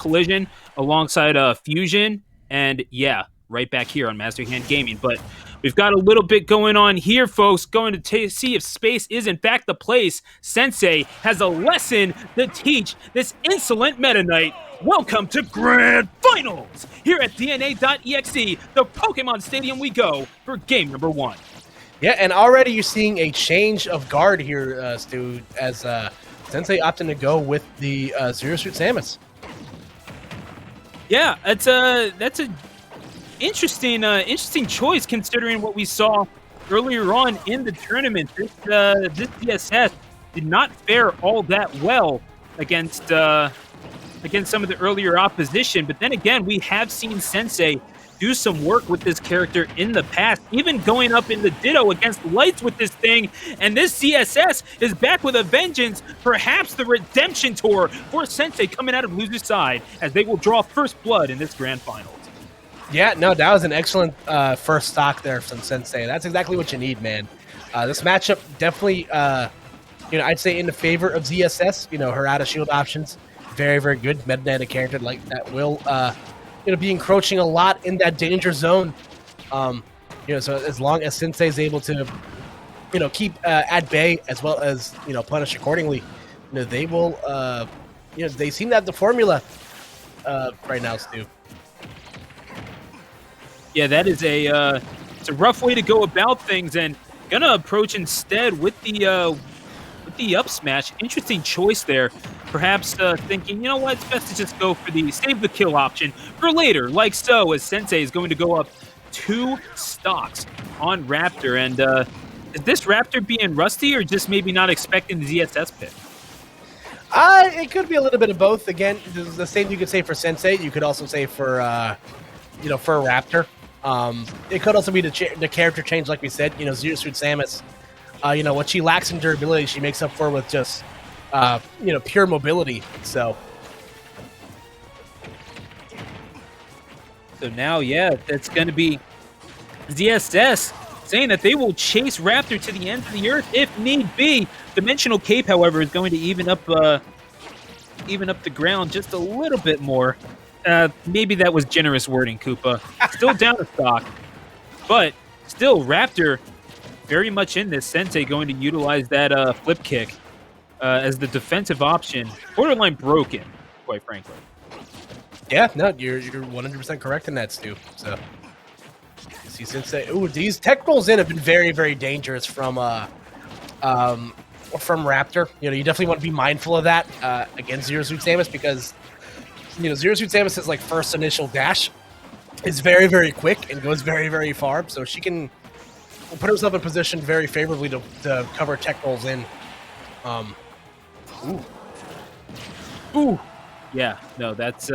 Collision alongside Fusion, and yeah, right back here on Master Hand Gaming. But we've got a little bit going on here, folks. Going to see if space is in fact the place. Sensei has a lesson to teach this insolent Meta Knight. Welcome to Grand Finals here at DNA.EXE, the Pokemon Stadium we go for game number 1. Yeah, and already you're seeing a change of guard here, Stu, as Sensei opting to go with the Zero Suit Samus. Yeah, that's a interesting choice considering what we saw earlier on in the tournament. This DSS did not fare all that well against some of the earlier opposition, but then again, we have seen Sensei do some work with this character in the past, even going up in the Ditto against Lights with this thing, and this CSS is back with a vengeance, perhaps the redemption tour for Sensei coming out of loser's side, as they will draw first blood in this grand finals. Yeah, no, that was an excellent first stock there from Sensei. That's exactly what you need, man. This matchup definitely, I'd say in the favor of ZSS. Her out-of-shield options, very, very good. Meta character like that will be encroaching a lot in that danger zone. So as long as Sensei is able to, keep at bay as well as, punish accordingly, they will, they seem to have the formula right now, Stu. Yeah, that is it's a rough way to go about things, and gonna approach instead with the up smash. Interesting choice there. Perhaps thinking, what, it's best to just go for the save the kill option for later, like so, as Sensei is going to go up 2 stocks on Raptor. And is this Raptor being rusty or just maybe not expecting the ZSS pick? It could be a little bit of both. Again, the same you could say for Sensei. You could also say for, for Raptor. It could also be the character change, like we said. Zero Suit Samus, what she lacks in durability, she makes up for with just pure mobility. So now, yeah, that's going to be ZSS saying that they will chase Raptor to the ends of the earth if need be. Dimensional Cape, however, is going to even up the ground just a little bit more. Maybe that was generous wording, Koopa. Still down a stock, but still Raptor very much in this. Sensei going to utilize that flip kick as the defensive option. Borderline broken, quite frankly. Yeah, no, you're 100% correct in that, Stu. So, you see Sensei. Ooh, these tech rolls in have been very, very dangerous from Raptor. You definitely want to be mindful of that against Zero Suit Samus, because Zero Suit Samus' first initial dash is very, very quick and goes very, very far. So she can put herself in position very favorably to cover tech rolls in. Ooh. Yeah, no, that's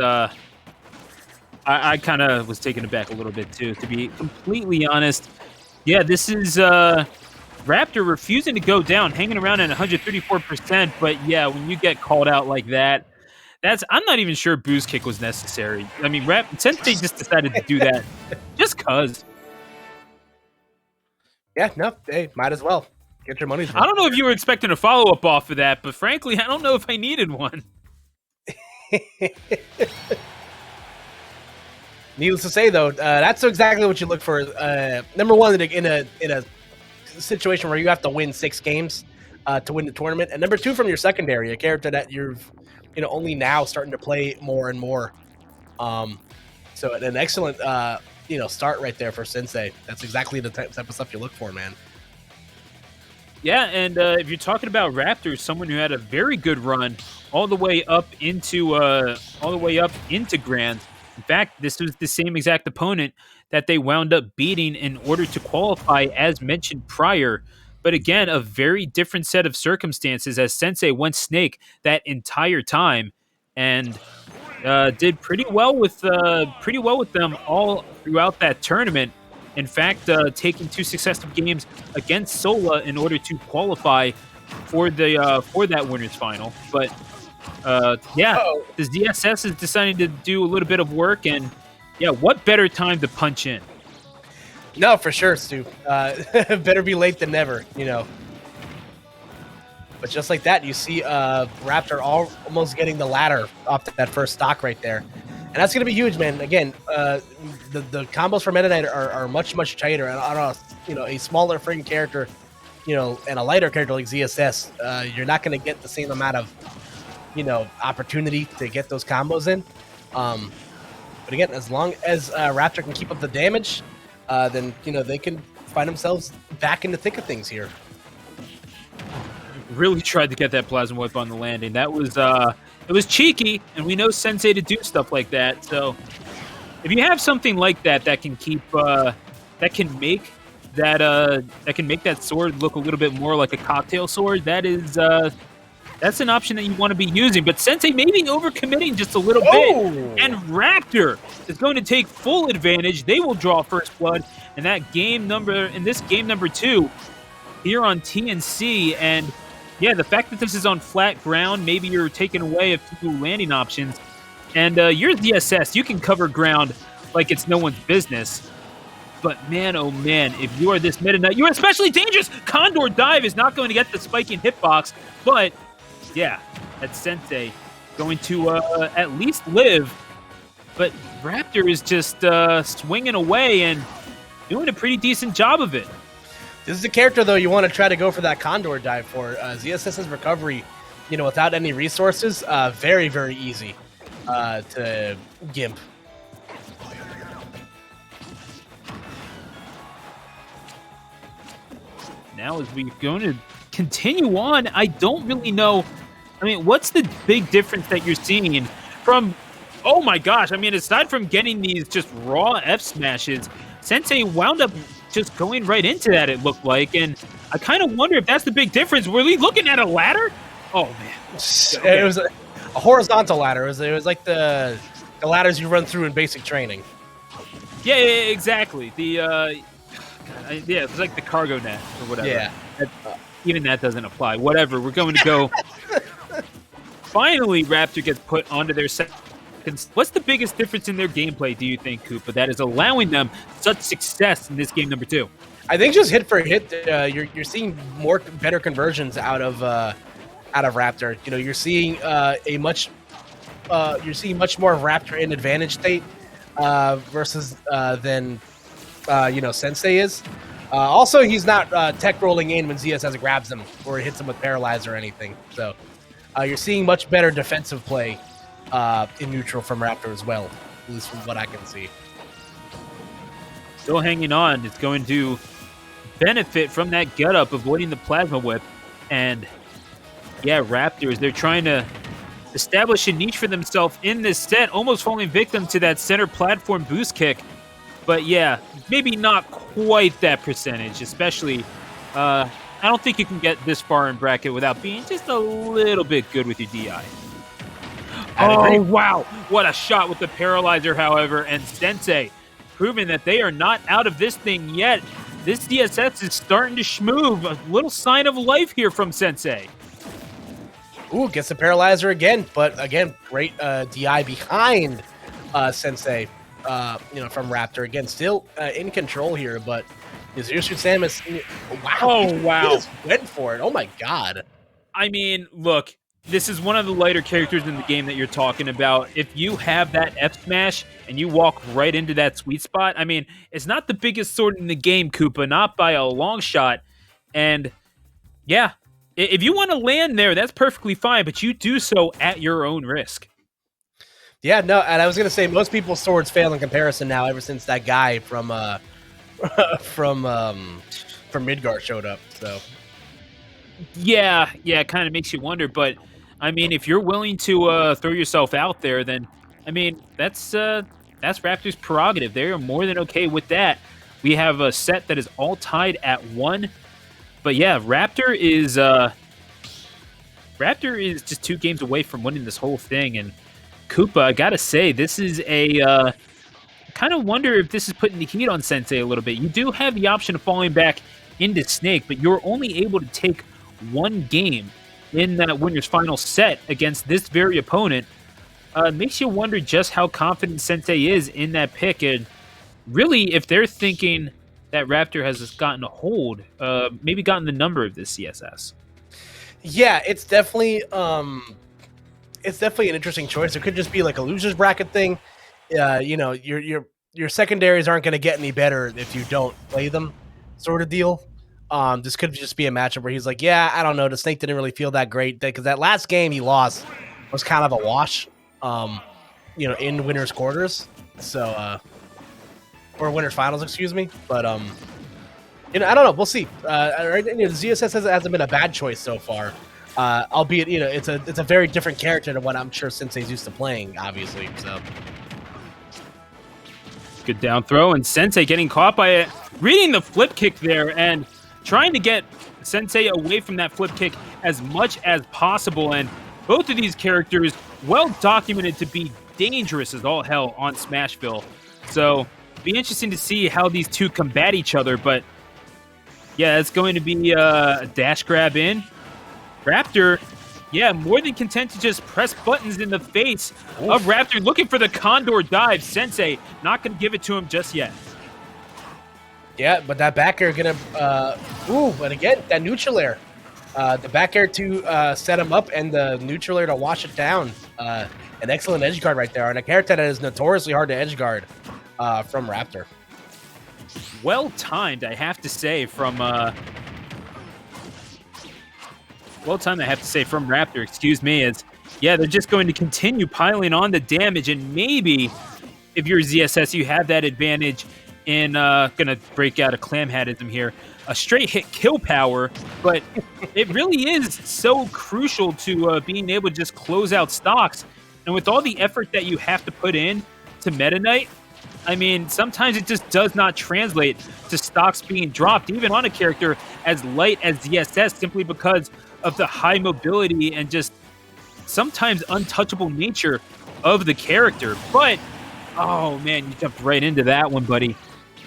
I kind of was taken aback a little bit too, to be completely honest. Yeah, this is Raptor refusing to go down, hanging around at 134%, but yeah, when you get called out like that, I'm not even sure Boost Kick was necessary. I mean, Sensei just decided to do that just cuz. Yeah, no, hey, might as well. Get your money's worth. I don't know if you were expecting a follow-up off of that, but frankly, I don't know if I needed one. Needless to say, though, that's exactly what you look for. Number one, in a situation where you have to win 6 games to win the tournament, and number 2, from your secondary, a character that you've only now starting to play more and more. So an excellent start right there for Sensei. That's exactly the type of stuff you look for, man. Yeah, and if you're talking about Raptors, someone who had a very good run all the way up into Grand. In fact, this was the same exact opponent that they wound up beating in order to qualify, as mentioned prior. But again, a very different set of circumstances, as Sensei went Snake that entire time and did pretty well with them all throughout that tournament. In fact, taking 2 successive games against Sola in order to qualify for that winners final. But the ZSS is deciding to do a little bit of work, and yeah, what better time to punch in? No, for sure, Stu. Better be late than never. But just like that, you see Raptor almost getting the ladder off that first stock right there. And that's going to be huge, man. Again, the combos for Meta Knight are much tighter. And on a smaller frame character, and a lighter character like ZSS, you're not going to get the same amount of, opportunity to get those combos in. But again, as long as Raptor can keep up the damage, then they can find themselves back in the thick of things here. Really tried to get that plasma whip on the landing. That was it was cheeky, and we know Sensei to do stuff like that. So if you have something like that that can keep that can make that sword look a little bit more like a cocktail sword, that's an option that you want to be using. But Sensei maybe overcommitting just a little bit, and Raptor is going to take full advantage. They will draw first blood in this game number 2 here on TNC. And yeah, the fact that this is on flat ground, maybe you're taking away a few landing options. And you're DSS, you can cover ground like it's no one's business. But man, oh man, if you are this Meta Knight, you are especially dangerous. Condor Dive is not going to get the spiking hitbox, but yeah, that's Sensei going to at least live. But Raptor is just swinging away and doing a pretty decent job of it. This is a character, though, you want to try to go for that Condor Dive for. ZSS's recovery, without any resources, very, very easy to gimp. Now, as we're going to continue on, I don't really know. I mean, what's the big difference that you're seeing from, oh my gosh, I mean, aside from getting these just raw F smashes, Sensei wound up just going right into that, it looked like. And I kind of wonder if that's the big difference. Were we looking at a ladder? Oh, man. Okay. It was a horizontal ladder. It was like the ladders you run through in basic training. Yeah, exactly. Yeah, it was like the cargo net or whatever. Yeah. Even that doesn't apply. Whatever. We're going to go. Finally, Raptor gets put onto their second. What's the biggest difference in their gameplay, do you think, Koopa, that is allowing them such success in this game number 2? I think just hit for hit, you're seeing better conversions out of Raptor. You're seeing much more of Raptor in advantage state versus than Sensei is. Also, he's not tech rolling in when ZSS grabs him or hits him with Paralyze or anything. So you're seeing much better defensive play in neutral from Raptor as well, at least from what I can see. Still hanging on. It's going to benefit from that gut up, avoiding the plasma whip. And yeah, Raptors, they're trying to establish a niche for themselves in this set, almost falling victim to that center platform boost kick. But yeah, maybe not quite that percentage, especially I don't think you can get this far in bracket without being just a little bit good with your DI. Oh, wow. What a shot with the Paralyzer, however, and Sensei proving that they are not out of this thing yet. This DSS is starting to schmoove. A little sign of life here from Sensei. Ooh, gets the Paralyzer again, but again, great DI behind Sensei. From Raptor again, still in control here, but Samus, wow! Oh wow! He just went for it. Oh my god! I mean, look, this is one of the lighter characters in the game that you're talking about. If you have that F smash and you walk right into that sweet spot, I mean, it's not the biggest sword in the game, Koopa, not by a long shot. And yeah, if you want to land there, that's perfectly fine, but you do so at your own risk. Yeah, no, and I was gonna say most people's swords fail in comparison now ever since that guy from Midgar showed up. So yeah, it kind of makes you wonder. But I mean, if you're willing to throw yourself out there, then I mean that's Raptor's prerogative. They are more than okay with that. We have a set that is all tied at 1. But yeah, Raptor is just 2 games away from winning this whole thing. And Koopa, I gotta say, this is a kind of wonder if this is putting the heat on Sensei a little bit. You do have the option of falling back into Snake, but you're only able to take 1 game in that winner's final set against this very opponent. Makes you wonder just how confident Sensei is in that pick, and really, if they're thinking that Raptor has just gotten a hold, maybe gotten the number of this CSS. Yeah, it's definitely an interesting choice. It could just be like a losers bracket thing. You know, your secondaries aren't going to get any better if you don't play them, sort of deal. This could just be a matchup where he's like, yeah, I don't know, the Snake didn't really feel that great because that last game he lost was kind of a wash. You know, in winners quarters, so or winners finals, excuse me. But you know, I don't know. We'll see. Right, you know, ZSS hasn't been a bad choice so far. Albeit, you know, it's a very different character than what I'm sure Sensei's used to playing, obviously. So Good down throw, and Sensei getting caught by it, reading the flip kick there and trying to get Sensei away from that flip kick as much as possible. And both of these characters well documented to be dangerous as all hell on Smashville. So be interesting to see how these two combat each other. But yeah, it's going to be a dash grab in. Raptor, yeah, more than content to just press buttons in the face of Raptor, looking for the Condor dive. Sensei not going to give it to him just yet. yeah, but that back air gonna and again that neutral air, the back air to set him up and the neutral air to wash it down. An excellent edge guard right there, and a character that is notoriously hard to edge guard from Raptor. Well timed, I have to say, from Raptor, excuse me, as yeah, they're just going to continue piling on the damage, and maybe if you're ZSS, you have that advantage in gonna break out a clam hatism here, a straight hit kill power, but it really is so crucial to being able to just close out stocks. And with all the effort that you have to put in to Meta Knight, I mean, sometimes it just does not translate to stocks being dropped, even on a character as light as ZSS, simply because of the high mobility and just sometimes untouchable nature of the character. But, oh man, you jumped right into that one, buddy.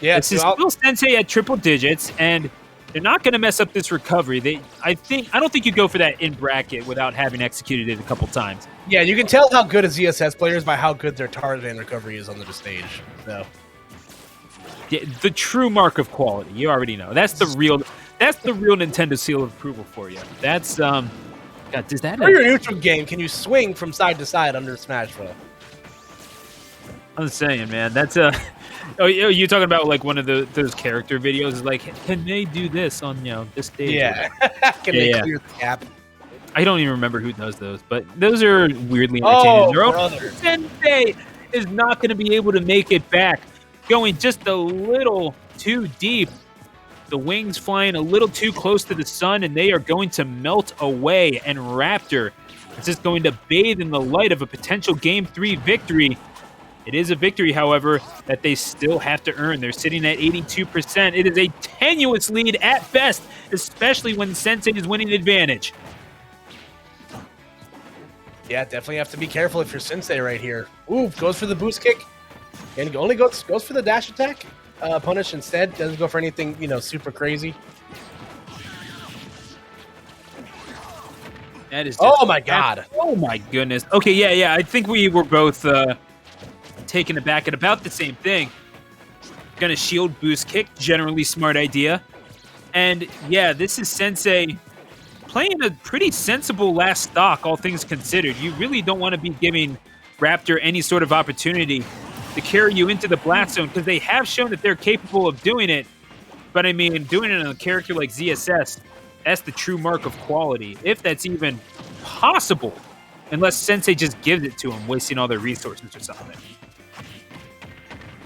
Yeah, this is still Sensei at triple digits, and they're not going to mess up this recovery. I don't think you go for that in bracket without having executed it a couple times. Yeah, you can tell how good a ZSS player is by how good their target and recovery is on the stage. So, yeah, the true mark of quality. You already know. That's the real Nintendo seal of approval for you. That's God, does that? For your neutral game, can you swing from side to side under Smashville? I'm saying, man, that's a. Oh, you talking about like one of those character videos? Is like, can they do this on this stage? Yeah, can they clear the gap? I don't even remember who does those, but those are weirdly entertaining. Oh, brother. Sensei is not going to be able to make it back, going just a little too deep. The wings flying a little too close to the sun, and they are going to melt away. And Raptor is just going to bathe in the light of a potential Game 3 victory. It is a victory, however, that they still have to earn. They're sitting at 82%. It is a tenuous lead at best, especially when Sensei is winning advantage. Yeah, definitely have to be careful if you're Sensei right here. Ooh, goes for the boost kick, and only goes for the dash attack. Punish instead. Doesn't go for anything, super crazy. That is. Oh my god. Oh my goodness. Okay, yeah. I think we were both taken aback at about the same thing. Gonna shield boost kick. Generally smart idea. And yeah, this is Sensei playing a pretty sensible last stock, all things considered. You really don't want to be giving Raptor any sort of opportunity to carry you into the blast zone, because they have shown that they're capable of doing it. But I mean, doing it on a character like ZSS, that's the true mark of quality, if that's even possible, unless Sensei just gives it to him, wasting all their resources or something.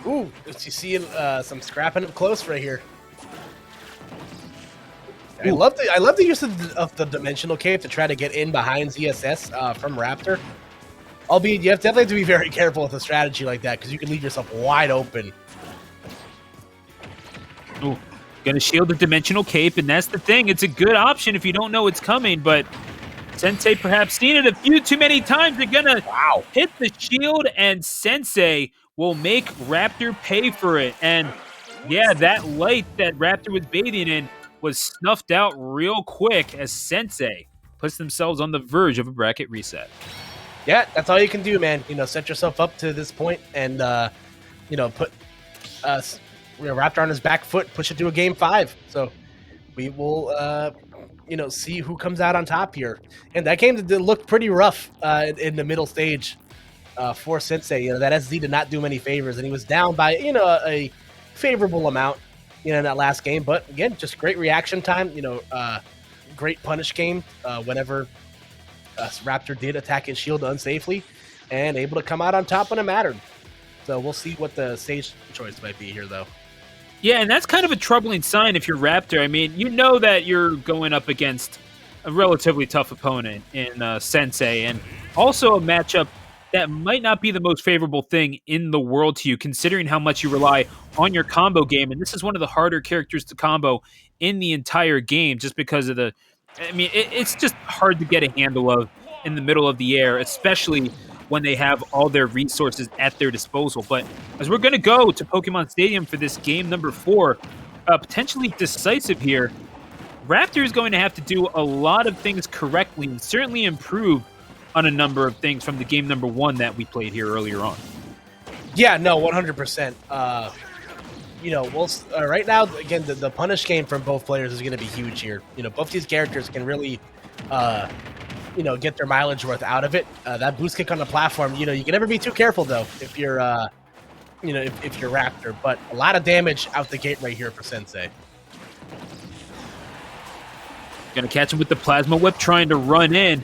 Ooh, you see some scrapping up close right here. I love the use of the dimensional cape to try to get in behind ZSS from Raptor. Albeit, you definitely have to be very careful with a strategy like that, because you can leave yourself wide open. Ooh, gonna shield the dimensional cape, and that's the thing. It's a good option if you don't know it's coming, but Sensei perhaps seen it a few too many times. They're gonna hit the shield, and Sensei will make Raptor pay for it. And yeah, that light that Raptor was bathing in was snuffed out real quick as Sensei puts themselves on the verge of a bracket reset. Yeah, that's all you can do, man. Set yourself up to this point and, put Raptor on his back foot, push it to a game 5. So we will, see who comes out on top here. And that game did look pretty rough in the middle stage for Sensei. That SD did not do many favors, and he was down by a favorable amount in that last game. But again, just great reaction time. Great punish game whenever Raptor did attack his shield unsafely, and able to come out on top when it mattered. So we'll see what the stage choice might be here, though. Yeah, and that's kind of a troubling sign if you're Raptor. I mean, you know that you're going up against a relatively tough opponent in Sensei, and also a matchup that might not be the most favorable thing in the world to you, considering how much you rely on your combo game. And this is one of the harder characters to combo in the entire game, just because of it's just hard to get a handle of in the middle of the air, especially when they have all their resources at their disposal. But as we're going to go to Pokemon Stadium for this game number 4, potentially decisive here, Raptor is going to have to do a lot of things correctly and certainly improve on a number of things from the game number 1 that we played here earlier on. Yeah, no, 100%. Right now, again, the punish game from both players is going to be huge here. Both these characters can really, get their mileage worth out of it. That boost kick on the platform, you can never be too careful, though, if you're, if you're Raptor. But a lot of damage out the gate right here for Sensei. Going to catch him with the Plasma Whip, trying to run in.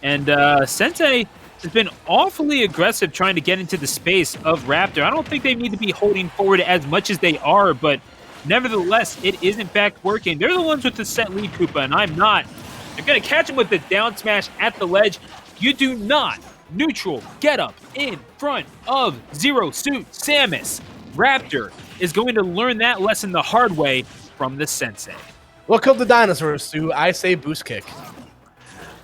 And Sensei has been awfully aggressive trying to get into the space of Raptor. I don't think they need to be holding forward as much as they are, but nevertheless, it is in fact working. They're the ones with the set lead, Koopa, and I'm not. They're going to catch him with the down smash at the ledge. You do not neutral get up in front of Zero Suit Samus. Raptor is going to learn that lesson the hard way from the Sensei. Welcome to Dinosaurs, Stu. I say boost kick.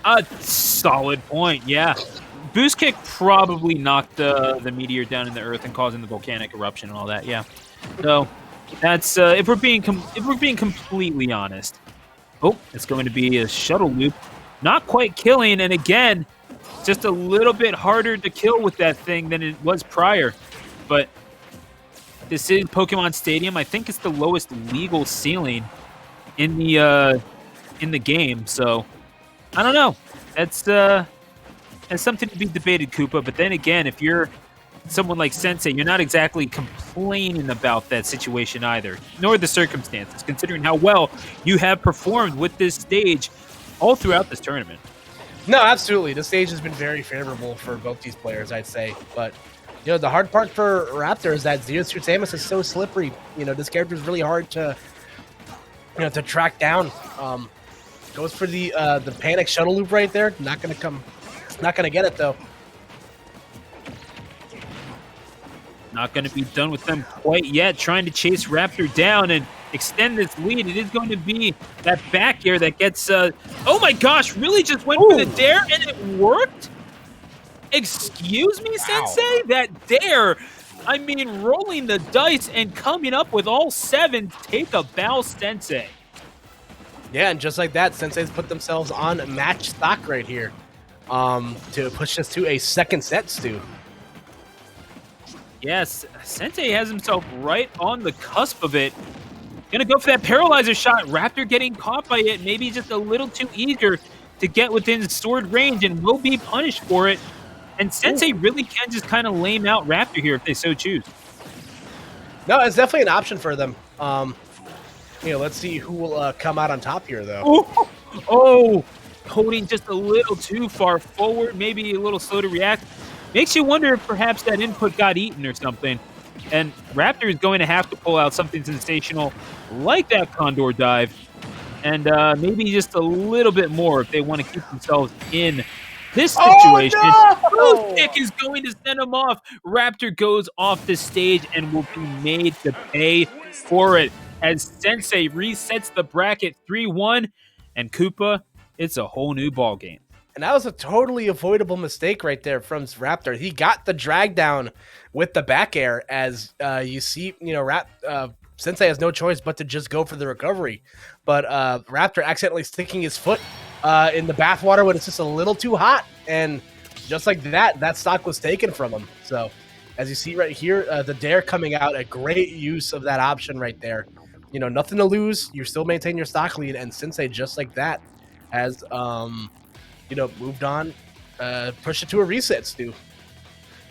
A solid point, yeah. Boost kick probably knocked the meteor down in the earth and causing the volcanic eruption and all that, yeah. So that's if we're being completely honest. Oh, it's going to be a shuttle loop, not quite killing, and again, just a little bit harder to kill with that thing than it was prior. But this is Pokemon Stadium. I think it's the lowest legal ceiling in the game, so I don't know. That's something to be debated, Koopa. But then again, if you're someone like Sensei, you're not exactly complaining about that situation either, nor the circumstances, considering how well you have performed with this stage all throughout this tournament. No, absolutely. The stage has been very favorable for both these players, I'd say. But, the hard part for Raptor is that Zero Suit Samus is so slippery. This character is really hard to track down. Goes for the panic shuttle loop right there. Not going to get it, though. Not going to be done with them quite yet. Trying to chase Raptor down and extend this lead. It is going to be that back air that gets... oh my gosh, really just went for the dare and it worked? Excuse me, Sensei? That dare... I mean, rolling the dice and coming up with all 7. Take a bow, Sensei. Yeah, and just like that, Sensei's put themselves on match stock right here to push us to a second set, Stu. Yes, Sensei has himself right on the cusp of it. Gonna go for that paralyzer shot. Raptor getting caught by it, maybe just a little too eager to get within sword range and will be punished for it. And Sensei really can just kind of lame out Raptor here if they so choose. No, it's definitely an option for them. Let's see who will come out on top here, though. Oh, holding just a little too far forward, maybe a little slow to react. Makes you wonder if perhaps that input got eaten or something. And Raptor is going to have to pull out something sensational like that Condor dive. And maybe just a little bit more if they want to keep themselves in this situation. Oh, no! Kick is going to send him off. Raptor goes off the stage and will be made to pay for it as Sensei resets the bracket 3-1. And Koopa, it's a whole new ballgame. And that was a totally avoidable mistake right there from Raptor. He got the drag down with the back air as you see, Sensei has no choice but to just go for the recovery. But Raptor accidentally sticking his foot in the bathwater when it's just a little too hot. And just like that stock was taken from him. So as you see right here, the dare coming out, a great use of that option right there. nothing to lose. You still maintain your stock lead, and Sensei, just like that, has moved on, pushed it to a reset, Stu.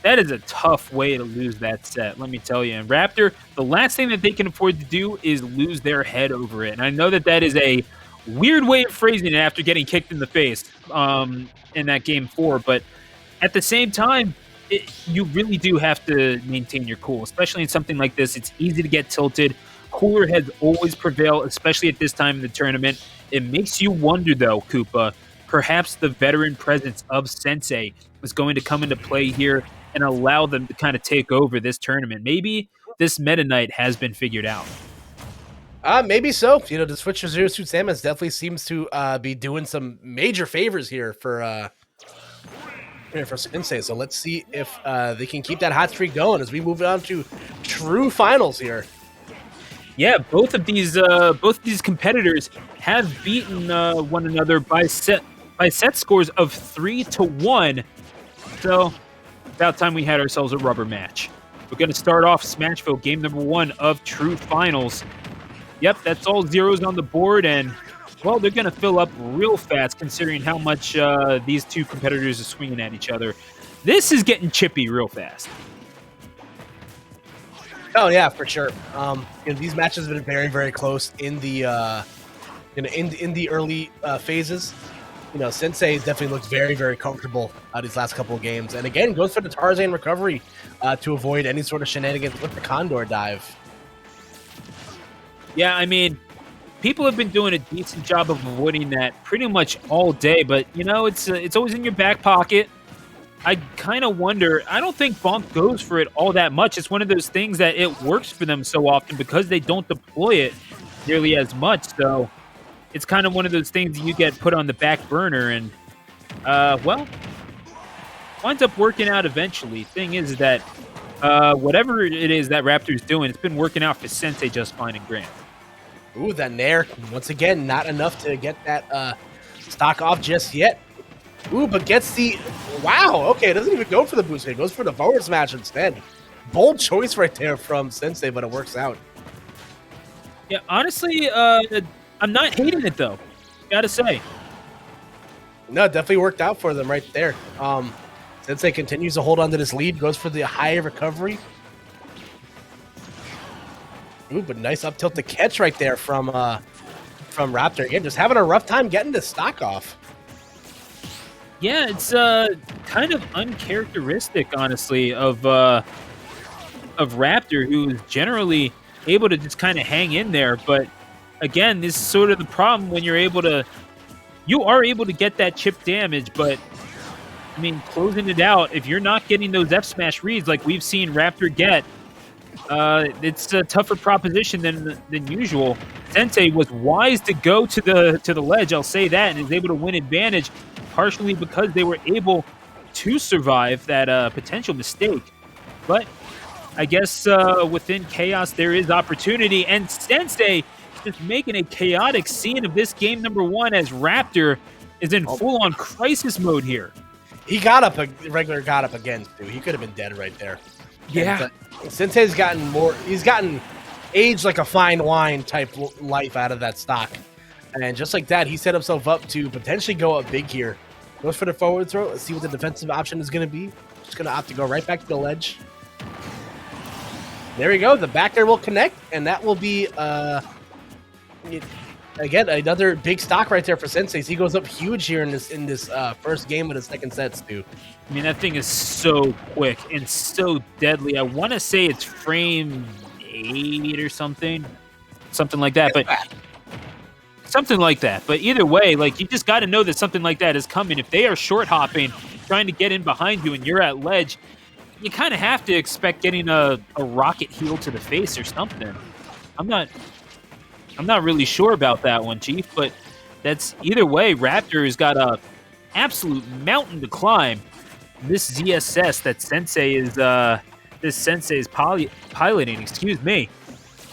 That is a tough way to lose that set, let me tell you. And Raptor, the last thing that they can afford to do is lose their head over it. And I know that is a weird way of phrasing it after getting kicked in the face in that game 4, but at the same time, you really do have to maintain your cool, especially in something like this. It's easy to get tilted. Cooler heads always prevail, especially at this time in the tournament. It makes you wonder, though, Koopa, perhaps the veteran presence of Sensei is going to come into play here and allow them to kind of take over this tournament. Maybe this Meta Knight has been figured out. Maybe so. The switch to Zero Suit Samus definitely seems to be doing some major favors here for Sensei. So let's see if they can keep that hot streak going as we move on to true finals here. Yeah, both of these competitors have beaten one another by set scores of 3-1. So about time we had ourselves a rubber match. We're going to start off Smashville game number 1 of true finals. Yep, that's all zeros on the board, and well, they're going to fill up real fast considering how much these two competitors are swinging at each other. This is getting chippy real fast. Oh yeah, for sure. These matches have been very, very close in the in the early phases. Sensei definitely looks very, very comfortable these last couple of games, and again goes for the Tarzan recovery to avoid any sort of shenanigans with the Condor dive. Yeah, I mean, people have been doing a decent job of avoiding that pretty much all day, but it's always in your back pocket. I kind of wonder. I don't think Bonk goes for it all that much. It's one of those things that it works for them so often because they don't deploy it nearly as much. So it's kind of one of those things that you get put on the back burner, and well, winds up working out eventually. Thing is that whatever it is that Raptor's doing, it's been working out for Sensei just fine in Grand. Ooh, that Nair, once again, not enough to get that stock off just yet. Ooh, but gets the... Wow, okay, it doesn't even go for the boost. It goes for the forward smash instead. Bold choice right there from Sensei, but it works out. Yeah, honestly, I'm not hating it, though. Gotta say. No, it definitely worked out for them right there. Sensei continues to hold on to this lead, goes for the high recovery. Ooh, but nice up tilt to catch right there from Raptor. Again, just having a rough time getting the stock off. Yeah, it's kind of uncharacteristic, honestly, of Raptor, who's generally able to just kind of hang in there. But again, this is sort of the problem when you are able to get that chip damage, but I mean, closing it out, if you're not getting those F smash reads like we've seen Raptor get, it's a tougher proposition than usual. Sensei was wise to go to the ledge, I'll say that, and is able to win advantage partially because they were able to survive that potential mistake. But I guess within chaos there is opportunity, and Sensei just making a chaotic scene of this game number 1 as Raptor is in full-on crisis mode here. He got up, a regular got up again, too. He could have been dead right there. Yeah. Sensei's gotten he's gotten aged like a fine wine type life out of that stock. And just like that, he set himself up to potentially go up big here. Goes for the forward throw. Let's see what the defensive option is going to be. Just going to opt to go right back to the ledge. There we go. The back there will connect, and that will be, again, another big stock right there for Sensei. He goes up huge here in this first game of the second set, Stu. I mean, that thing is so quick and so deadly. I want to say it's frame 8 or something like that. But something like that. But either way, like, you just got to know that something like that is coming. If they are short hopping, trying to get in behind you, and you're at ledge, you kind of have to expect getting a rocket heel to the face or something. I'm not really sure about that one, Chief, but that's either way. Raptor has got a absolute mountain to climb. This ZSS that Sensei is piloting. Excuse me.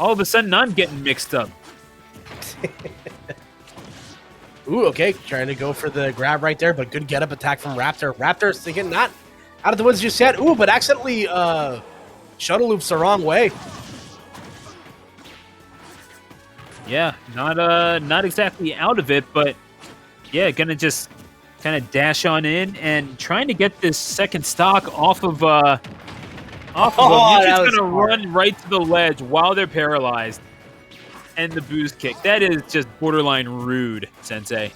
All of a sudden, I'm getting mixed up. Ooh, okay, trying to go for the grab right there, but good get up attack from Raptor. Raptor's thinking not out of the woods just yet. Ooh, but accidentally shuttle loops the wrong way. Yeah, not exactly out of it, but yeah, gonna just kind of dash on in and trying to get this second stock off of them. You're Oh, that just was gonna smart. run right to the ledge while they're paralyzed and the boost kick. That is just borderline rude, Sensei.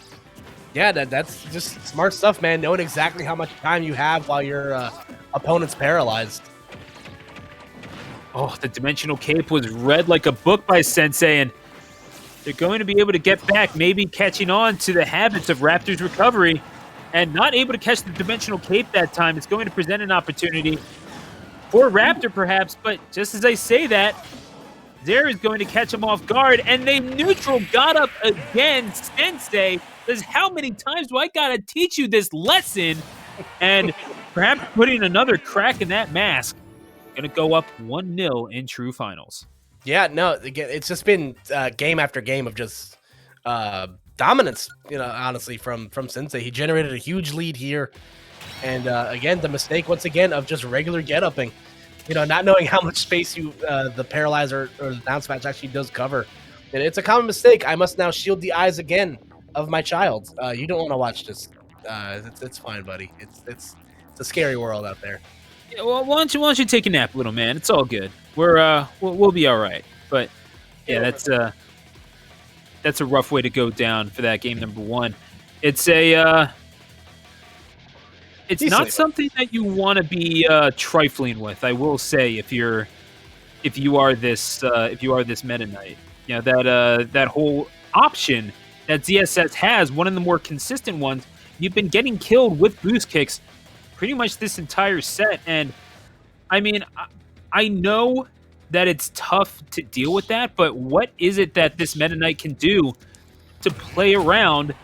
Yeah, that's just smart stuff, man. Knowing exactly how much time you have while your opponent's paralyzed. Oh, the dimensional cape was read like a book by Sensei, and they're going to be able to get back, maybe catching on to the habits of Raptor's recovery, and not able to catch the dimensional cape that time. It's going to present an opportunity for Raptor, perhaps, but just as I say that, Zare is going to catch him off guard, and they neutral got up again. Sensei says, how many times do I gotta teach you this lesson? And perhaps putting another crack in that mask. Gonna go up 1-0 in true finals. Yeah, no, again, it's just been game after game of just dominance. Honestly, from Sensei, he generated a huge lead here, and again, the mistake once again of just regular get-upping. Not knowing how much space the paralyzer or the down smash actually does cover, and it's a common mistake. I must now shield the eyes again of my child. You don't want to watch this. It's fine, buddy. It's a scary world out there. Yeah, well, why don't you take a nap, little man? It's all good. We'll be all right. But yeah, that's a rough way to go down for that game number one. It's it's Easily, not something that you want to be trifling with. I will say if you are this Meta Knight, that whole option that ZSS has, one of the more consistent ones. You've been getting killed with boost kicks pretty much this entire set, and I mean, I know that it's tough to deal with that, but what is it that this Meta Knight can do to play around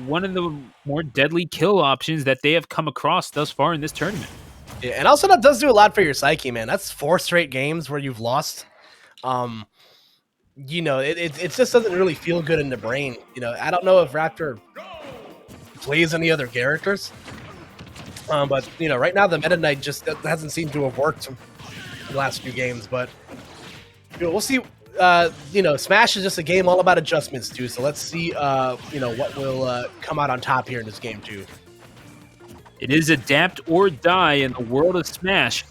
one of the more deadly kill options that they have come across thus far in this tournament? Yeah, and also that does do a lot for your psyche, man. That's 4 straight games where you've lost. It just doesn't really feel good in the brain. I don't know if Raptor plays any other characters, but right now the Meta Knight just hasn't seemed to have worked in the last few games. But we'll see. Smash is just a game all about adjustments too. So let's see, what will come out on top here in this game too. It is adapt or die in the world of Smash.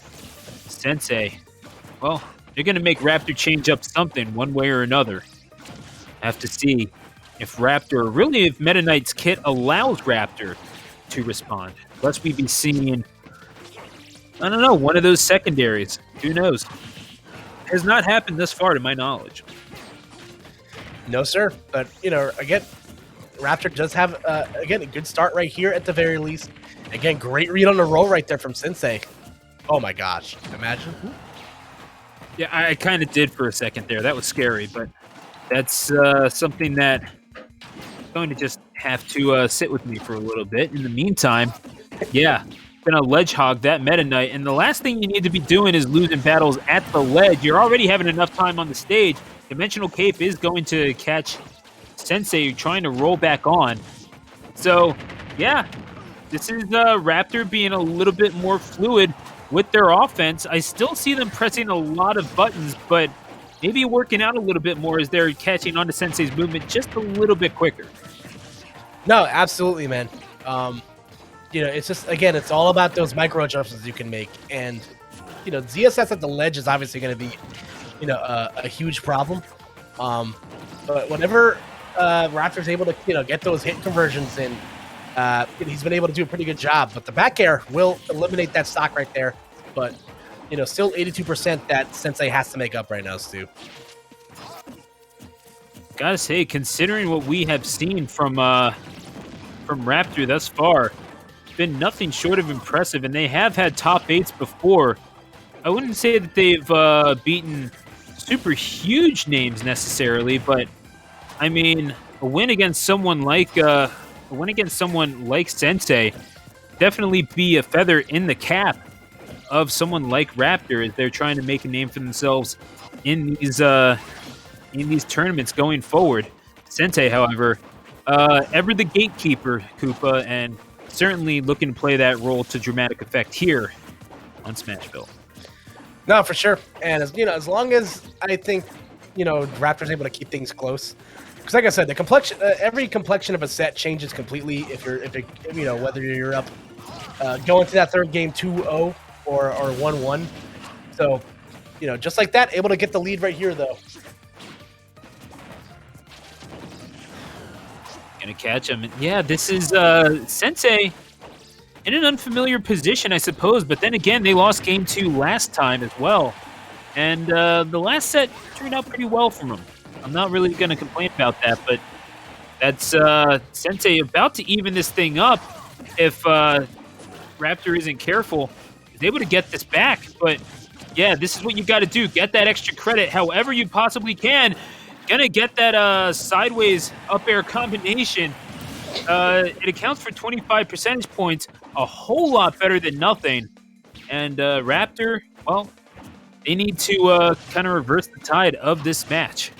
Sensei, well, they're going to make Raptor change up something one way or another. Have to see if Meta Knight's kit allows Raptor to respond. Lest we be seeing, I don't know, one of those secondaries. Who knows? Has not happened thus far to my knowledge. No, sir. But, again, Raptor does have, a good start right here at the very least. Again, great read on the roll right there from Sensei. Oh, my gosh. Imagine. Yeah, I kind of did for a second there. That was scary, but that's something that I'm going to just have to sit with me for a little bit. In the meantime, yeah, going to ledge hog that Meta Knight. And the last thing you need to be doing is losing battles at the ledge. You're already having enough time on the stage. Dimensional Cape is going to catch Sensei trying to roll back on. So, yeah, this is Raptor being a little bit more fluid with their offense. I still see them pressing a lot of buttons, but maybe working out a little bit more as they're catching on to Sensei's movement just a little bit quicker. No, absolutely, man. It's just, again, it's all about those micro adjustments you can make. And, ZSS at the ledge is obviously going to be, a huge problem. But whenever Raptor's able to, get those hit conversions in, he's been able to do a pretty good job. But the back air will eliminate that stock right there. But, still 82% that Sensei has to make up right now, Stu. Gotta say, considering what we have seen from Raptor thus far, it's been nothing short of impressive, and they have had top 8s before. I wouldn't say that they've beaten super huge names necessarily, but I mean, a win against someone like Sensei definitely be a feather in the cap of someone like Raptor as they're trying to make a name for themselves in these tournaments going forward. Sensei, however, ever the gatekeeper, Koopa, and certainly looking to play that role to dramatic effect here on Smashville. No, for sure. And as long as I think Raptor's able to keep things close. Because, like I said, the complexion, every complexion of a set changes completely whether you're up going to that third game 2-0 or 1-1. So, just like that, able to get the lead right here, though. Gonna catch him. Yeah, this is Sensei in an unfamiliar position, I suppose. But then again, they lost game 2 last time as well. And the last set turned out pretty well for them. I'm not really going to complain about that, but that's Sensei about to even this thing up if Raptor isn't careful. He's able to get this back, but yeah, this is what you got to do. Get that extra credit however you possibly can. Gonna get that sideways up air combination. It accounts for 25 percentage points, a whole lot better than nothing. And Raptor, well, they need to kind of reverse the tide of this match.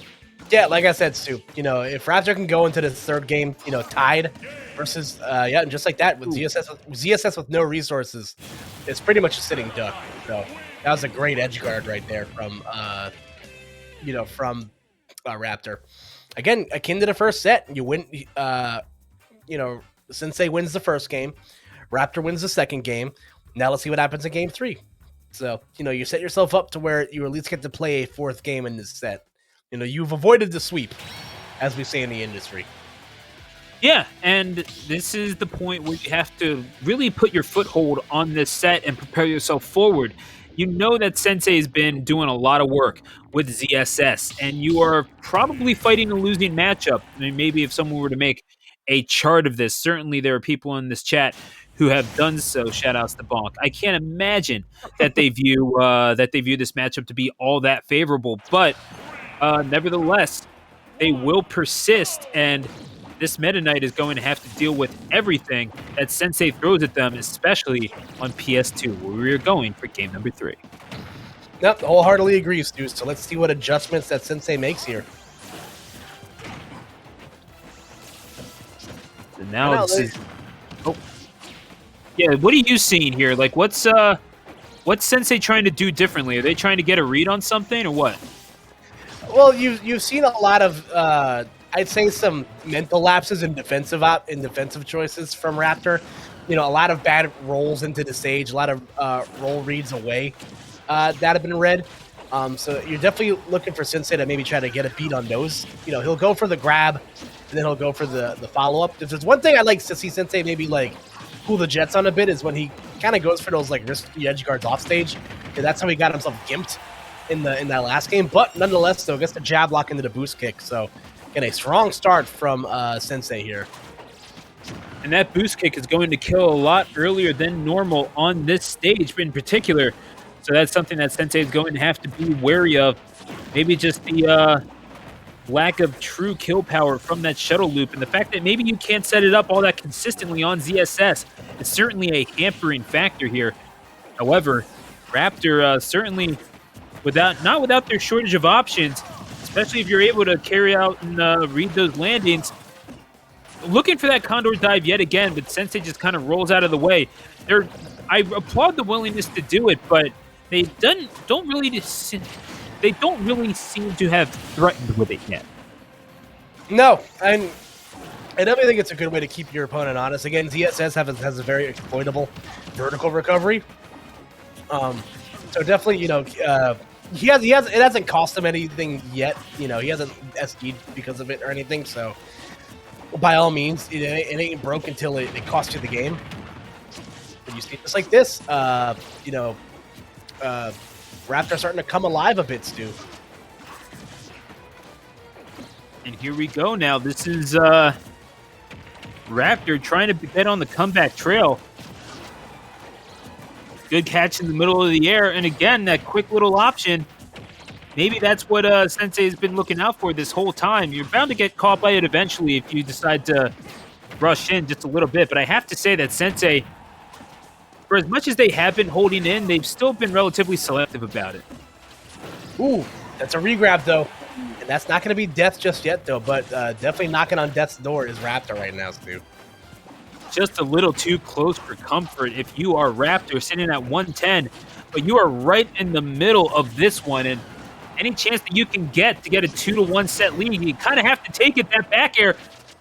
Yeah, like I said, Stu, if Raptor can go into the third game, tied versus, and just like that, with ZSS with no resources, it's pretty much a sitting duck. So that was a great edge guard right there from Raptor. Again, akin to the first set, you win, Sensei wins the first game, Raptor wins the second game. Now let's see what happens in game 3. So, you set yourself up to where you at least get to play a fourth game in this set. You've avoided the sweep, as we say in the industry. Yeah, and this is the point where you have to really put your foothold on this set and prepare yourself forward. You know that Sensei has been doing a lot of work with ZSS, and you are probably fighting a losing matchup. I mean, maybe if someone were to make a chart of this, certainly there are people in this chat who have done so. Shout outs to Bonk. I can't imagine that they view this matchup to be all that favorable, but nevertheless, they will persist, and this Meta Knight is going to have to deal with everything that Sensei throws at them, especially on PS2, where we are going for game number 3. Yep, wholeheartedly agree, Stu. So let's see what adjustments that Sensei makes here. So now this is... Oh. Yeah, what are you seeing here? Like, what's Sensei trying to do differently? Are they trying to get a read on something, or what? Well, you've seen a lot of, I'd say, some mental lapses in defensive choices from Raptor. A lot of bad rolls into the stage, a lot of roll reads away that have been read. So you're definitely looking for Sensei to maybe try to get a beat on those. He'll go for the grab, and then he'll go for the follow-up. If there's one thing I like to see Sensei maybe, cool the jets on a bit, is when he kind of goes for those, risky edge guards off stage. And that's how he got himself gimped in that last game, but nonetheless, though, gets the jab lock into the boost kick. So, again, a strong start from Sensei here. And that boost kick is going to kill a lot earlier than normal on this stage in particular. So that's something that Sensei is going to have to be wary of. Maybe just the lack of true kill power from that shuttle loop, and the fact that maybe you can't set it up all that consistently on ZSS is certainly a hampering factor here. However, Raptor certainly... not without their shortage of options, especially if you're able to carry out and read those landings. Looking for that Condor dive yet again, but Sensei just kind of rolls out of the way. I applaud the willingness to do it, but they don't really seem to have threatened with it yet. No, and I definitely think it's a good way to keep your opponent honest. Again, ZSS has a very exploitable vertical recovery. So definitely, it hasn't cost him anything yet. He hasn't SD'd because of it or anything. So by all means, it ain't broke until it costs you the game. But you see, just like this, Raptor starting to come alive a bit, Stu. And here we go now. This is Raptor trying to bet on the comeback trail. Good catch in the middle of the air. And again, that quick little option. Maybe that's what Sensei has been looking out for this whole time. You're bound to get caught by it eventually if you decide to rush in just a little bit. But I have to say that Sensei, for as much as they have been holding in, they've still been relatively selective about it. Ooh, that's a regrab, though. And that's not going to be death just yet, though. But definitely knocking on death's door is Raptor right now, Stu. Just a little too close for comfort if you are Raptor sitting at 110. But you are right in the middle of this one. And any chance that you can get a 2-1 set lead, you kind of have to take it. That back air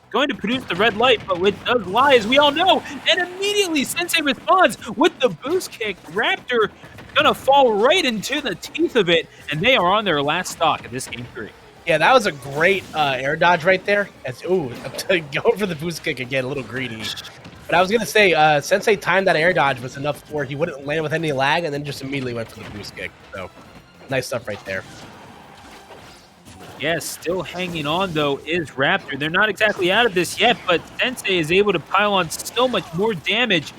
going to produce the red light, but it does lie, as we all know. And immediately, Sensei responds with the boost kick. Raptor gonna fall right into the teeth of it, and they are on their last stock of this game 3. Yeah, that was a great air dodge right there. Going for the boost kick again, a little greedy. But I was going to say, Sensei timed that air dodge was enough where he wouldn't land with any lag, and then just immediately went for the boost kick. So, nice stuff right there. Yes, still hanging on, though, is Raptor. They're not exactly out of this yet, but Sensei is able to pile on so much more damage.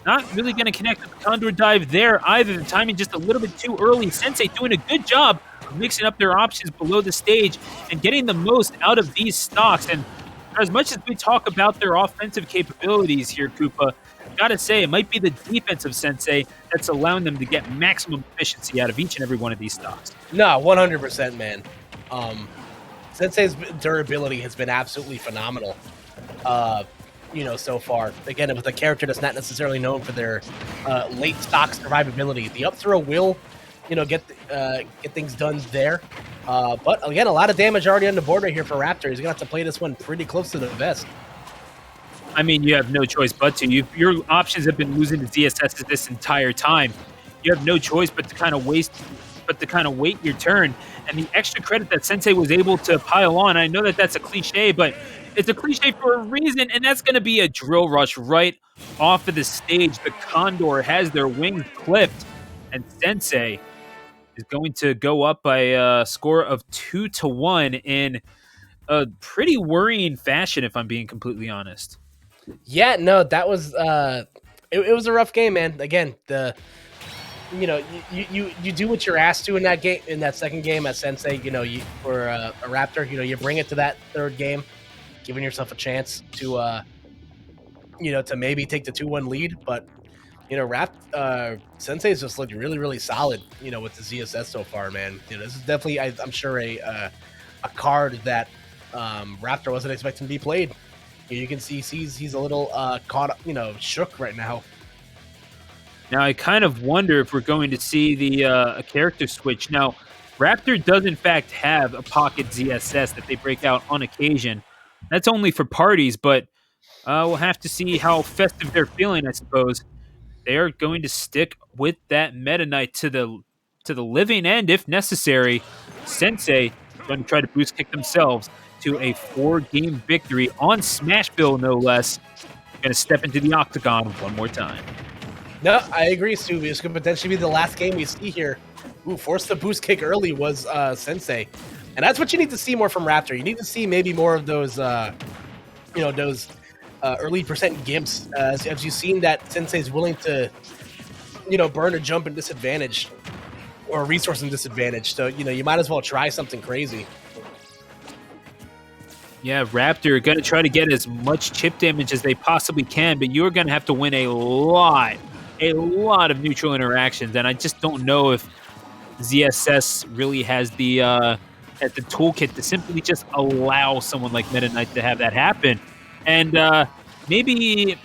Not really going to connect with the Condor Dive there either. The timing just a little bit too early. Sensei doing a good job of mixing up their options below the stage and getting the most out of these stocks. And as much as we talk about their offensive capabilities here, Koopa, gotta say, it might be the defense of Sensei that's allowing them to get maximum efficiency out of each and every one of these stocks. No, 100%, man. Sensei's durability has been absolutely phenomenal. So far. Again, with a character that's not necessarily known for their late stock survivability. The up throw will, get things done there. But again, a lot of damage already on the board right here for Raptor. He's gonna have to play this one pretty close to the vest. I mean, you have no choice but to. Your options have been losing to ZSS this entire time. You have no choice but to kind of wait your turn. And the extra credit that Sensei was able to pile on, I know that that's a cliche, but it's a cliche for a reason, and that's going to be a drill rush right off of the stage. The Condor has their wings clipped, and Sensei is going to go up by a score of 2-1 in a pretty worrying fashion, if I'm being completely honest. Yeah, no, that was it was a rough game, man. Again, you do what you're asked to in that game, in that second game at Sensei. For a Raptor, you bring it to that third game, giving yourself a chance to to maybe take the 2-1 lead. But Sensei's just looked really, really solid. With the ZSS so far, man. This is definitely, I'm sure, a card that Raptor wasn't expecting to be played. You can see he's a little caught, shook right now. Now, I kind of wonder if we're going to see a character switch. Now, Raptor does, in fact, have a pocket ZSS that they break out on occasion. That's only for parties, but we'll have to see how festive they're feeling, I suppose. They are going to stick with that Meta Knight to the living end, if necessary. Sensei going to try to boost kick themselves to a 4-game victory on Smashville, no less. Going to step into the octagon one more time. No, I agree, Stu. This could potentially be the last game we see here. Forced the boost kick early was Sensei. And that's what you need to see more from Raptor. You need to see maybe more of those, early percent gimps. As you've seen that Sensei's willing to, burn a jump and disadvantage or a resource and disadvantage. So, you might as well try something crazy. Yeah, Raptor going to try to get as much chip damage as they possibly can, but you're going to have to win a lot of neutral interactions, and I just don't know if ZSS really has the toolkit to simply just allow someone like Meta Knight to have that happen. And maybe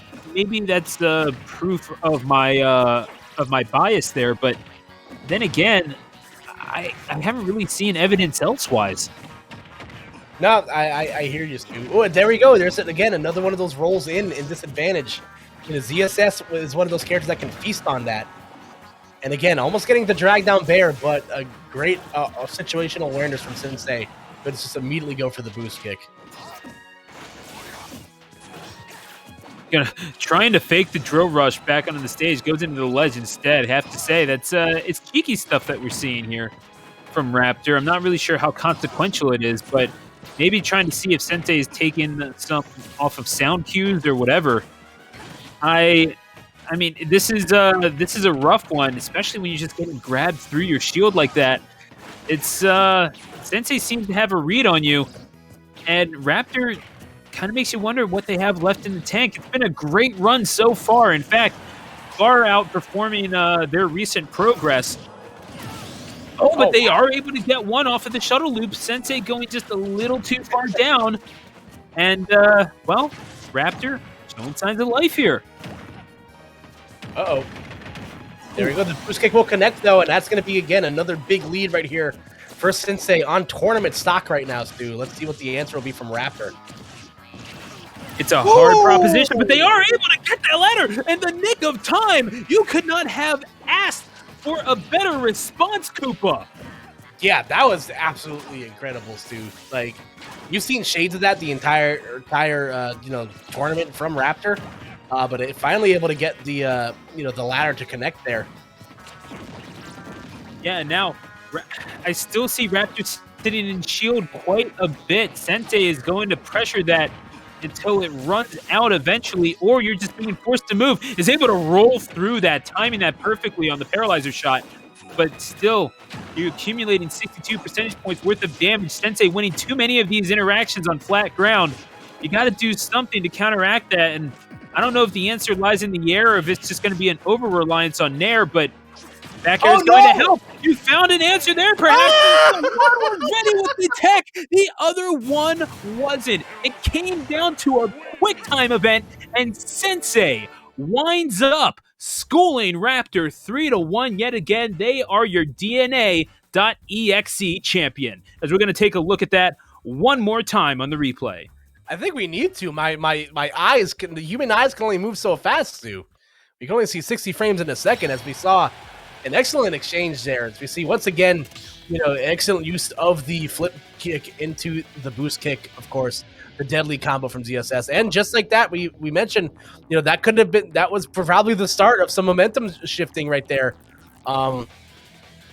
that's proof of my bias there, but then again, I haven't really seen evidence elsewise. No, I hear you, Stu. Oh, there we go. There's, again, another one of those rolls in disadvantage. ZSS is one of those characters that can feast on that. And again, almost getting the drag down bear, but a great situational awareness from Sensei. But it's just immediately go for the boost kick. Trying to fake the drill rush back onto the stage, goes into the ledge instead. Have to say, that's it's cheeky stuff that we're seeing here from Raptor. I'm not really sure how consequential it is, but maybe trying to see if Sensei is taking some off of sound cues or whatever. I mean, this is a rough one, especially when you're just getting grabbed through your shield like that. It's Sensei seems to have a read on you, and Raptor kind of makes you wonder what they have left in the tank. It's been a great run so far. In fact, far outperforming their recent progress. But they are able to get one off of the shuttle loop. Sensei going just a little too far down. And, Raptor showing signs of life here. There we go. The boost kick will connect, though, and that's going to be, again, another big lead right here first Sensei on tournament stock right now, Stu. Let's see what the answer will be from Raptor. It's a hard proposition, but they are able to get that ladder in the nick of time. You could not have asked for a better response, Koopa. Yeah, that was absolutely incredible, Stu. Like, you've seen shades of that the entire tournament from Raptor, but it finally able to get the the ladder to connect there. Yeah, now I still see Raptor sitting in shield quite a bit. Sensei is going to pressure that until it runs out eventually, or you're just being forced to move. Is able to roll through that, timing that perfectly on the paralyzer shot. But still, you're accumulating 62 percentage points worth of damage. Sensei winning too many of these interactions on flat ground. You got to do something to counteract that. And I don't know if the answer lies in the air or if it's just going to be an over-reliance on Nair, but back air is going to help. You found an answer there, perhaps. One was ready with the tech. The other one wasn't. It came down to a quick time event, and Sensei winds up schooling Raptor 3-1 yet again. They are your DNA.EXE champion. As we're going to take a look at that one more time on the replay. I think we need to. My eyes, the human eyes can only move so fast, Stu. We can only see 60 frames in a second, as we saw an excellent exchange there. As we see, once again, excellent use of the flip kick into the boost kick, of course, the deadly combo from ZSS. And just like that, we mentioned, that could have been, that was probably the start of some momentum shifting right there.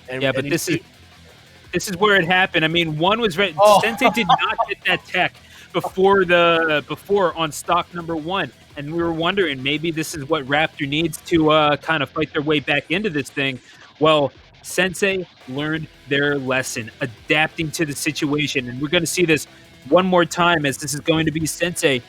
This is where it happened. I mean, one was right. Sensei did not get that tech before on stock number one. And we were wondering, maybe this is what Raptor needs to kind of fight their way back into this thing. Well, Sensei learned their lesson, adapting to the situation. And we're going to see this one more time, as this is going to be Sensei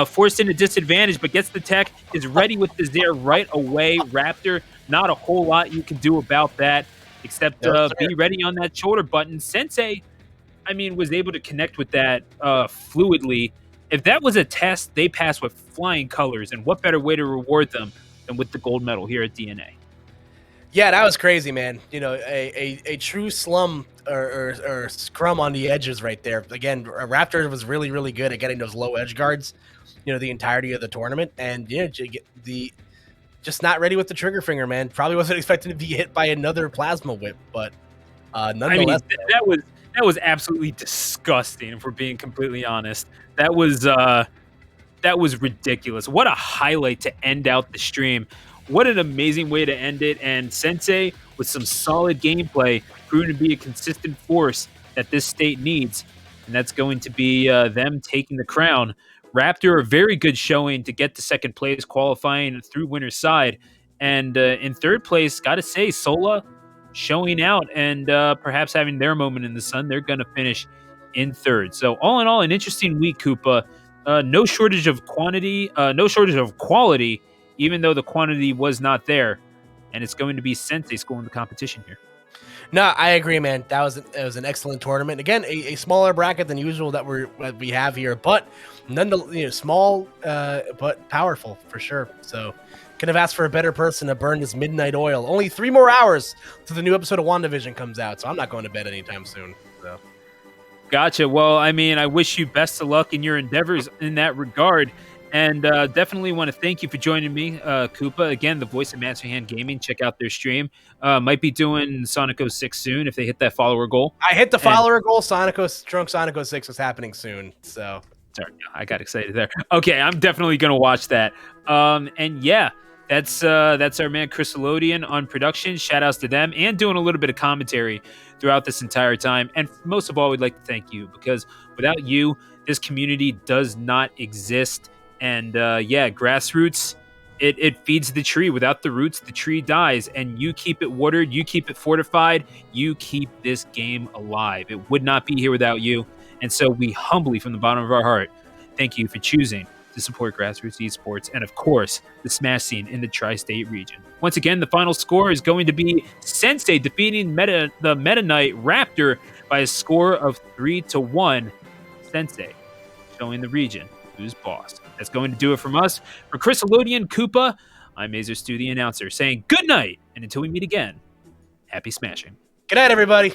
forced into disadvantage, but gets the tech, is ready with the Zair right away. Raptor, not a whole lot you can do about that, except be ready on that shoulder button. Sensei, I mean, was able to connect with that fluidly. If that was a test, they passed with flying colors, and what better way to reward them than with the gold medal here at DNA? Yeah, that was crazy, man. A true slum or scrum on the edges right there. Again, Raptor was really, really good at getting those low edge guards, the entirety of the tournament. And just not ready with the trigger finger, man. Probably wasn't expecting to be hit by another plasma whip, but nonetheless. I mean, that was absolutely disgusting, if we're being completely honest. That was ridiculous. What a highlight to end out the stream. What an amazing way to end it. And Sensei, with some solid gameplay, proving to be a consistent force that this state needs. And that's going to be them taking the crown. Raptor, a very good showing to get to second place, qualifying through winner's side. And in third place, got to say, Sola showing out and perhaps having their moment in the sun. They're going to finish in third. So all in all, an interesting week, Koopa. No shortage of quantity, no shortage of quality, even though the quantity was not there. And it's going to be Sensei schooling the competition here. No, I agree, man. It was an excellent tournament. Again, a smaller bracket than usual that we have here, but nonetheless, small but powerful for sure. So, could have asked for a better person to burn this midnight oil. Only 3 more hours till the new episode of WandaVision comes out, so I'm not going to bed anytime soon. So, gotcha. Well, I mean, I wish you best of luck in your endeavors in that regard. And definitely want to thank you for joining me, Koopa. Again, the voice of Master Hand Gaming. Check out their stream. Might be doing Sonic 06 soon if they hit that follower goal. I hit the follower goal. Drunk Sonic 06 is happening soon. So sorry, I got excited there. Okay, I'm definitely going to watch that. And yeah, that's our man Chris Elodian on production. Shout outs to them and doing a little bit of commentary throughout this entire time. And most of all, we'd like to thank you, because without you, this community does not exist. And grassroots, it feeds the tree. Without the roots, the tree dies. And you keep it watered, you keep it fortified, you keep this game alive. It would not be here without you. And so we humbly, from the bottom of our heart, thank you for choosing to support grassroots esports and, of course, the Smash scene in the tri-state region. Once again, the final score is going to be Sensei defeating the Meta Knight Raptor by a score of 3-1. Sensei showing the region who's boss. That's going to do it from us. For Chris Elodian, Koopa, I'm Mazer Stu, the announcer, saying good night, and until we meet again, happy smashing. Good night, everybody.